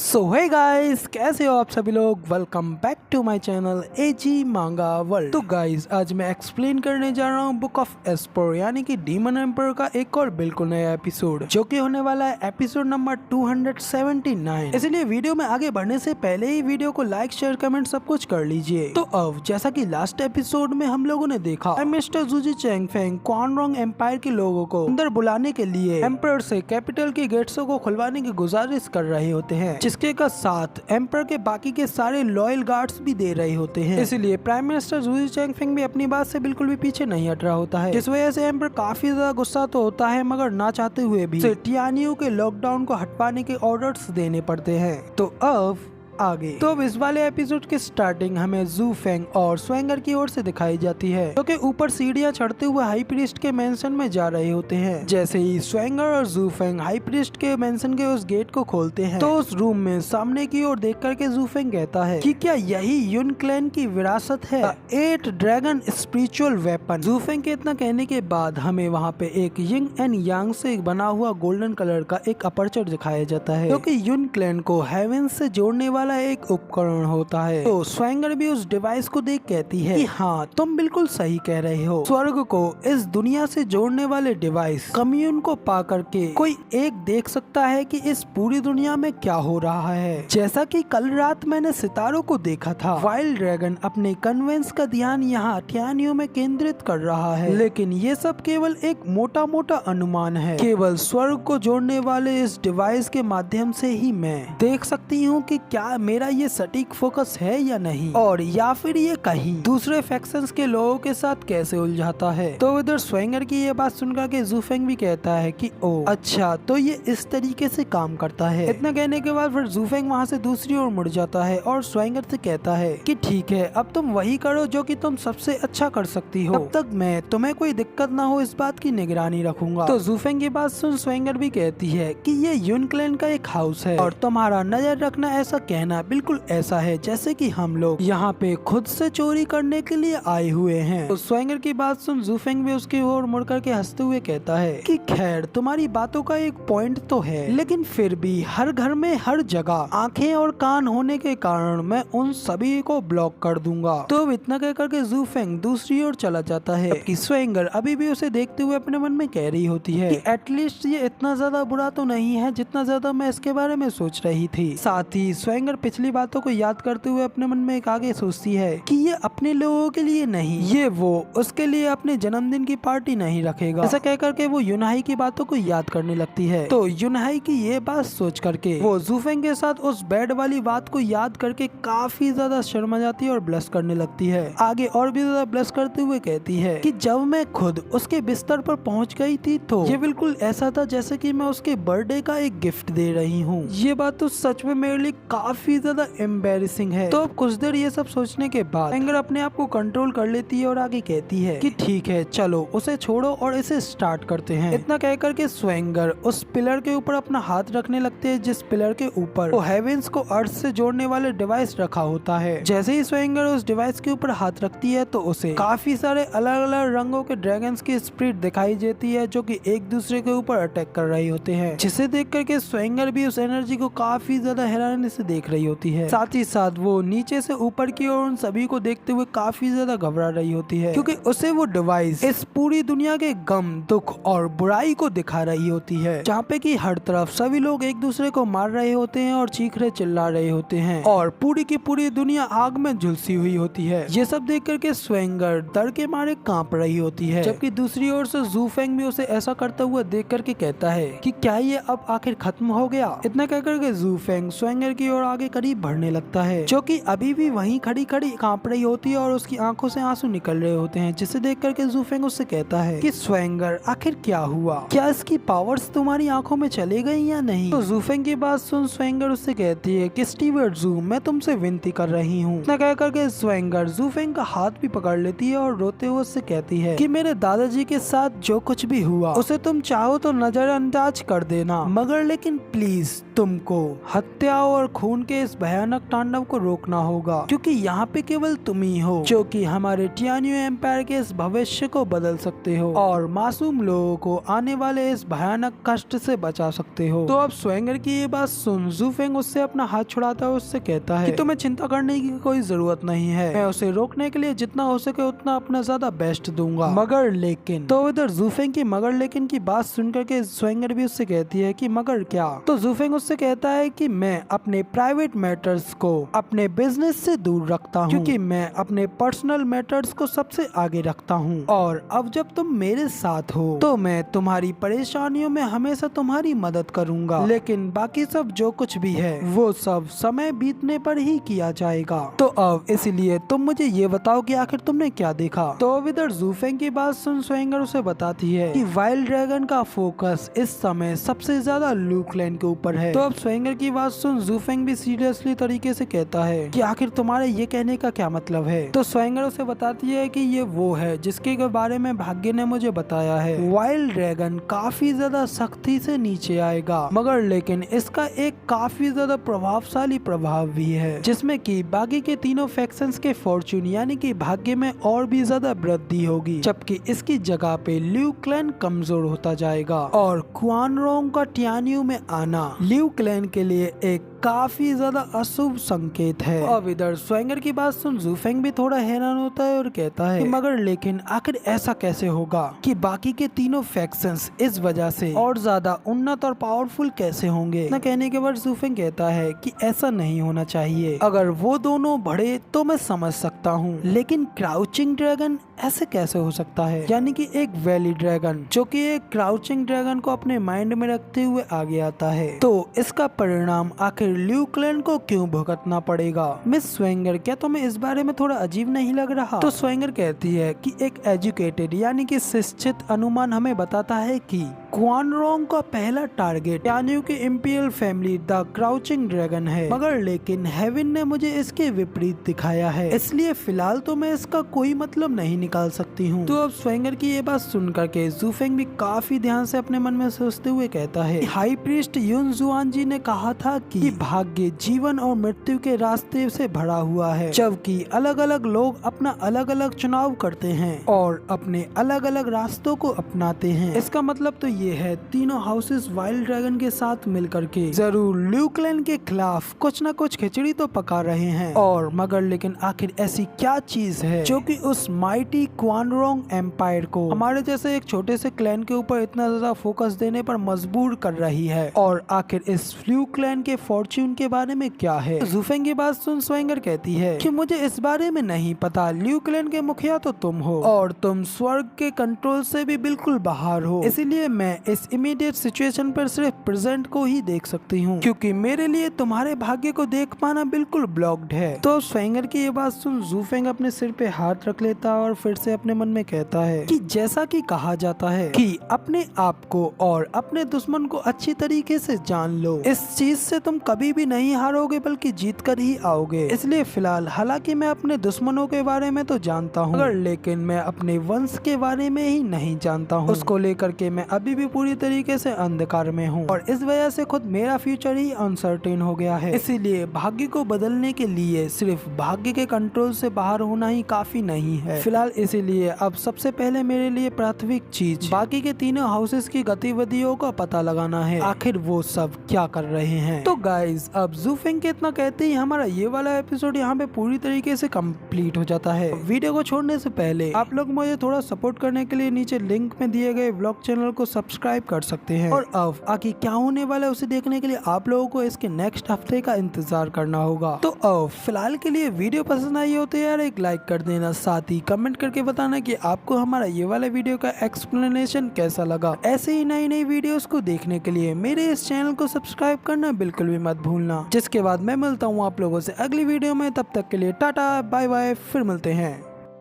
सो hey guys, कैसे हो आप सभी लोग। Welcome back to my channel AG manga world. तो गाइस, आज मैं एक्सप्लेन करने जा रहा हूँ बुक ऑफ एस्पर यानी कि डीमन एम्पर का एक और बिल्कुल नया एपिसोड, जो कि होने वाला है एपिसोड नंबर 279। इसलिए वीडियो में आगे बढ़ने से पहले ही वीडियो को लाइक शेयर कमेंट सब कुछ कर लीजिए। तो अब जैसा कि लास्ट एपिसोड में हम लोगों ने देखा, मिस्टर जूजी चैंगफेंग क्वानरोंग एम्पायर के लोगों को अंदर बुलाने के लिए एम्पर से कैपिटल के गेट्सों को खुलवाने की गुजारिश कर रहे होते हैं, जिसके का साथ एम्पर के बाकी के सारे लॉयल गार्ड्स भी दे रहे होते हैं। इसलिए प्राइम मिनिस्टर जूजी चैंगफेंग भी अपनी बात से बिल्कुल भी पीछे नहीं हट रहा होता है। इस वजह से एम्पर काफी ज्यादा गुस्सा तो होता है, मगर ना चाहते हुए भी टियानियो के लॉकडाउन को हटवाने के ऑर्डर्स देने पड़ते हैं। तो अब आगे तो अब इस वाले एपिसोड की स्टार्टिंग हमें जू फेंग और स्वेंगर की ओर से दिखाई जाती है, जो कि ऊपर सीढ़ियां चढ़ते हुए हाई प्रीस्ट के मेंशन में जा रहे होते हैं। जैसे ही स्वेंगर और जू फेंग हाई प्रीस्ट के मेंशन के उस गेट को खोलते हैं, तो उस रूम में सामने की ओर देख करके जू फेंग कहता है कि क्या यही युन क्लैन की विरासत है, 8 ड्रैगन स्पिरिचुअल वेपन। जू फेंग के इतना कहने के बाद हमें वहाँ पे एक यिंग एंड यांग से बना हुआ गोल्डन कलर का एक अपर्चर दिखाया जाता है, जो कि युन क्लैन को हेवन से जोड़ने वाला एक उपकरण होता है। तो स्वेंगर भी उस डिवाइस को देख कहती है कि हाँ, तुम बिल्कुल सही कह रहे हो। स्वर्ग को इस दुनिया से जोड़ने वाले डिवाइस कम्यून को पा करके कोई एक देख सकता है कि इस पूरी दुनिया में क्या हो रहा है। जैसा कि कल रात मैंने सितारों को देखा था, वाइल्ड ड्रैगन अपने कन्वेंस का ध्यान यहाँ टियानियो में केंद्रित कर रहा है, लेकिन ये सब केवल एक मोटा मोटा अनुमान है। केवल स्वर्ग को जोड़ने वाले इस डिवाइस के माध्यम से ही मैं देख सकती हूँ कि क्या मेरा ये सटीक फोकस है या नहीं, और या फिर ये कहीं दूसरे फैक्शंस के लोगों के साथ कैसे उलझाता है। तो इधर स्वेंगर की ये बात सुनकर के जू फेंग भी कहता है कि ओ अच्छा, तो ये इस तरीके से काम करता है। इतना कहने के बाद फिर जू फेंग वहाँ से दूसरी ओर मुड़ जाता है और स्वेंगर से कहता है कि ठीक है, अब तुम वही करो जो कि तुम सबसे अच्छा कर सकती हो, तब तक मैं तुम्हें कोई दिक्कत ना हो इस बात की निगरानी रखूंगा। तो जू फेंग की बात सुन स्वेंगर भी कहती है कि ये युन क्लैन का एक हाउस है और तुम्हारा नजर रखना ऐसा कहना बिल्कुल ऐसा है जैसे कि हम लोग यहाँ पे खुद से चोरी करने के लिए आए हुए हैं। तो स्वेंगर की बात सुन जू फेंग भी उसकी ओर मुड़ करके हंसते हुए कहता है कि खैर, तुम्हारी बातों का एक पॉइंट तो है, लेकिन फिर भी हर घर में हर जगह आंखें और कान होने के कारण मैं उन सभी को ब्लॉक कर दूंगा। तो इतना कह करके जू फेंग दूसरी ओर चला जाता है, जबकि स्वेंगर अभी भी उसे देखते हुए अपने मन में कह रही होती है कि एटलीस्ट ये इतना ज्यादा बुरा तो नहीं है जितना ज्यादा मैं इसके बारे में सोच रही थी। साथ ही स्वेंगर पिछली बातों को याद करते हुए अपने मन में एक आगे सोचती है कि ये अपने लोगों के लिए नहीं, ये वो उसके लिए अपने जन्मदिन की पार्टी नहीं रखेगा। ऐसा कह करके वो युनहाई की बातों को याद करने लगती है। तो युनहाई की ये बात सोच करके वो जू फेंग के साथ उस बेड वाली बात को याद करके काफी ज्यादा शर्मा जाती है और ब्लश करने लगती है। आगे और भी ज्यादा ब्लश करते हुए कहती है कि जब मैं खुद उसके बिस्तर पर पहुंच गई थी तो ये बिल्कुल ऐसा था जैसे कि मैं उसके बर्थडे का एक गिफ्ट दे रही हूँ। ये बात तो सच में मेरे लिए काफी ज्यादा एम्बैरेसिंग है। तो अब कुछ देर ये सब सोचने के बाद स्वेंगर अपने आप को कंट्रोल कर लेती है और आगे कहती है कि ठीक है, चलो उसे छोड़ो और इसे स्टार्ट करते हैं। इतना कह करके स्वेंगर उस पिलर के ऊपर अपना हाथ रखने लगते हैं, जिस पिलर के ऊपर वो हेवेंस को अर्थ से जोड़ने वाले डिवाइस रखा होता है। जैसे ही स्वेंगर उस डिवाइस के ऊपर हाथ रखती है तो उसे काफी सारे अलग अलग रंगों के ड्रैगन्स की स्पिरिट दिखाई देती है, जो कि एक दूसरे के ऊपर अटैक कर रहे होते हैं, जिसे देख करके स्वेंगर भी उस एनर्जी को काफी ज्यादा हैरानी से देख रही होती है। साथ ही साथ वो नीचे से ऊपर की ओर उन सभी को देखते हुए काफी ज्यादा घबरा रही होती है, क्योंकि उसे वो डिवाइस इस पूरी दुनिया के गम, दुख और बुराई को दिखा रही होती है, जहाँ पे कि हर तरफ सभी लोग एक दूसरे को मार रहे होते हैं और चीख रहे चिल्ला रहे होते हैं और पूरी की पूरी दुनिया आग में झुलसी हुई होती है। ये सब देख करके स्वेंगर डर के मारे कांप रही होती है, जबकि दूसरी ओर से जू फेंग भी उसे ऐसा करता हुआ देख करके कहता है कि क्या ये अब आखिर खत्म हो गया। इतना कह करके जू फेंग स्वेंगर की ओर आगे करीब बढ़ने लगता है, जो कि अभी भी वहीं खड़ी खड़ी कांप रही होती है और उसकी आंखों से आंसू निकल रहे होते हैं, जिसे देख करके जू फेंग उससे कहता है कि स्वेंगर, आखिर क्या हुआ, क्या इसकी पावर्स तुम्हारी आंखों में चली गई या नहीं। तो जू फेंग की बात सुन स्वेंगर उससे कहती है कि स्टीवर्ट जू, मैं तुमसे विनती कर रही हूँ। इतना कह करके स्वेंगर जू फेंग का हाथ भी पकड़ लेती है और रोते हुए उससे कहती है कि मेरे दादाजी के साथ जो कुछ भी हुआ उसे तुम चाहो तो नजरअंदाज कर देना, मगर लेकिन प्लीज तुमको हत्या और खून के इस भयानक तांडव को रोकना होगा, क्योंकि यहाँ पे केवल तुम ही हो जो कि हमारे टियान्यू एम्पायर के इस भविष्य को बदल सकते हो और मासूम लोगों को आने वाले इस भयानक कष्ट से बचा सकते हो। तो अब स्वेंगर की ये बात सुन जू फेंग उससे अपना हाथ छुड़ाता है, उससे कहता है कि तुम्हें चिंता करने की कोई जरूरत नहीं है, मैं उसे रोकने के लिए जितना हो सके उतना अपना ज्यादा बेस्ट दूंगा। मगर लेकिन तो इधर जू फेंग की मगर लेकिन की बात सुनकर के स्वेंगर भी उससे कहती है कि मगर क्या? तो जू फेंग उससे कहता है कि मैं अपने प्राइवेट मैटर्स को अपने बिजनेस से दूर रखता हूँ, क्योंकि मैं अपने पर्सनल मैटर्स को सबसे आगे रखता हूँ और अब जब तुम मेरे साथ हो तो मैं तुम्हारी परेशानियों में हमेशा तुम्हारी मदद करूंगा, लेकिन बाकी सब जो कुछ भी है वो सब समय बीतने पर ही किया जाएगा। तो अब इसलिए तुम मुझे ये बताओ कि आखिर तुमने क्या देखा? तो अब इधर जू फेंग की बात सुन स्वेंगर उसे बताती है कि वाइल्ड ड्रैगन का फोकस इस समय सबसे ज्यादा ल्यू क्लैन के ऊपर है। तो अब स्वेंगर की बात सुन जू फेंग भी सीरियसली तरीके से कहता है कि आखिर तुम्हारे ये कहने का क्या मतलब है? तो स्वेंगर उसे बताती है कि ये वो है जिसके बारे में भाग्य ने मुझे बताया है। वाइल्ड ड्रैगन काफी ज्यादा सख्ती से नीचे आएगा, मगर लेकिन इसका एक काफी ज्यादा प्रभावशाली प्रभाव भी है, जिसमें कि बाकी के तीनों फैक्शंस के फॉर्चून यानी कि भाग्य में और भी ज्यादा वृद्धि होगी, जबकि इसकी जगह पे ल्यू क्लैन कमजोर होता जाएगा और क्वान रोंग का टियान्यू में आना ल्यू क्लैन के लिए एक काफी ज्यादा अशुभ संकेत है। अब इधर स्वेंगर की बात सुन जू फेंग भी थोड़ा हैरान होता है और कहता है कि मगर लेकिन आखिर ऐसा कैसे होगा कि बाकी के तीनों फैक्शंस इस वजह से और ज्यादा उन्नत और पावरफुल कैसे होंगे? न कहने के बाद जू फेंग कहता है कि ऐसा नहीं होना चाहिए, अगर वो दोनों बढ़े तो मैं समझ सकता हूँ, लेकिन क्राउचिंग ड्रैगन ऐसे कैसे हो सकता है? यानी कि एक वैली ड्रैगन जो कि एक क्राउचिंग ड्रैगन को अपने माइंड में रखते हुए आगे आता है, तो इसका परिणाम आखिर ल्यू क्लैन को क्यों भुगतना पड़ेगा? मिस स्वेंगर, क्या तुम्हें इस बारे में थोड़ा अजीब नहीं लग रहा? तो स्वेंगर कहती है कि एक एजुकेटेड यानी कि शिक्षित अनुमान हमें बताता है कि क्वान रोंग का पहला टारगेट टियान्यू की imperial family the crouching dragon है, मगर लेकिन हेवन ने मुझे इसके विपरीत दिखाया है, इसलिए फिलहाल तो मैं इसका कोई मतलब नहीं निकाल सकती हूँ। तो अब स्वेंगर की ये बात सुनकर के जू फेंग भी काफी ध्यान से अपने मन में सोचते हुए कहता है, हाई प्रीस्ट युन जुआन जी ने कहा था कि भाग्य जीवन और मृत्यु के रास्ते से भरा हुआ है, जबकि अलग अलग लोग अपना अलग अलग चुनाव करते हैं और अपने अलग अलग रास्तों को अपनाते हैं। इसका मतलब तो ये है तीनों हाउसेस वाइल्ड ड्रैगन के साथ मिलकर के जरूर ल्यू क्लैन के खिलाफ कुछ न कुछ खिचड़ी तो पका रहे हैं, और मगर लेकिन आखिर ऐसी क्या चीज है जो कि उस माइटी क्वान रोंग एम्पायर को हमारे जैसे एक छोटे से क्लैन के ऊपर इतना ज्यादा फोकस देने पर मजबूर कर रही है? और आखिर इस ल्यू क्लैन के फॉर्च्यून के बारे में क्या है? जू फेंग की बात सुन स्वेंगर कहती है कि मुझे इस बारे में नहीं पता, ल्यू क्लैन के मुखिया तो तुम हो और तुम स्वर्ग के कंट्रोल से भी बिल्कुल बाहर हो, इसीलिए मैं इस इमीडिएट सिचुएशन पर सिर्फ प्रेजेंट को ही देख सकती हूँ, क्योंकि मेरे लिए तुम्हारे भाग्य को देख पाना बिल्कुल ब्लॉक्ड है। तो स्वेंगर की ये बात सुन जू फेंग अपने सिर पे हाथ रख लेता और फिर से अपने मन में कहता है कि जैसा कि कहा जाता है कि अपने आप को और अपने दुश्मन को अच्छी तरीके से जान लो, इस चीज से तुम कभी भी नहीं हारोगे बल्कि जीत कर ही आओगे। इसलिए फिलहाल हालांकि मैं अपने दुश्मनों के बारे में तो जानता हूँ, मगर लेकिन मैं अपने वंश के बारे में ही नहीं जानता हूँ। उसको लेकर के मैं अभी भी पूरी तरीके से अंधकार में हूँ और इस वजह से खुद मेरा फ्यूचर ही अनसर्टेन हो गया है। इसीलिए भाग्य को बदलने के लिए सिर्फ भाग्य के कंट्रोल से बाहर होना ही काफी नहीं है फिलहाल। इसीलिए अब सबसे पहले मेरे लिए प्राथमिक चीज बाकी के तीनों हाउसेस की गतिविधियों का पता लगाना है, आखिर वो सब क्या कर रहे हैं। तो गाइज अब जू फेंग के इतना कहते ही हमारा ये वाला एपिसोड यहाँ पे पूरी तरीके से कंप्लीट हो जाता है। वीडियो को छोड़ने से पहले आप लोग मुझे थोड़ा सपोर्ट करने के लिए नीचे लिंक में दिए गए व्लॉग चैनल को सब्सक्राइब कर सकते हैं, और अब आगे क्या होने वाला है उसे देखने के लिए आप लोगों को इसके नेक्स्ट हफ्ते का इंतजार करना होगा। तो अब फिलहाल के लिए वीडियो पसंद आई हो तो यार एक लाइक कर देना, साथ ही कमेंट करके बताना कि आपको हमारा ये वाला वीडियो का एक्सप्लेनेशन कैसा लगा। ऐसे ही नई नई वीडियोस को देखने के लिए मेरे इस चैनल को सब्सक्राइब करना बिल्कुल भी मत भूलना। जिसके बाद मैं मिलता हूँ आप लोगों से अगली वीडियो में, तब तक के लिए टाटा बाय बाय, फिर मिलते हैं।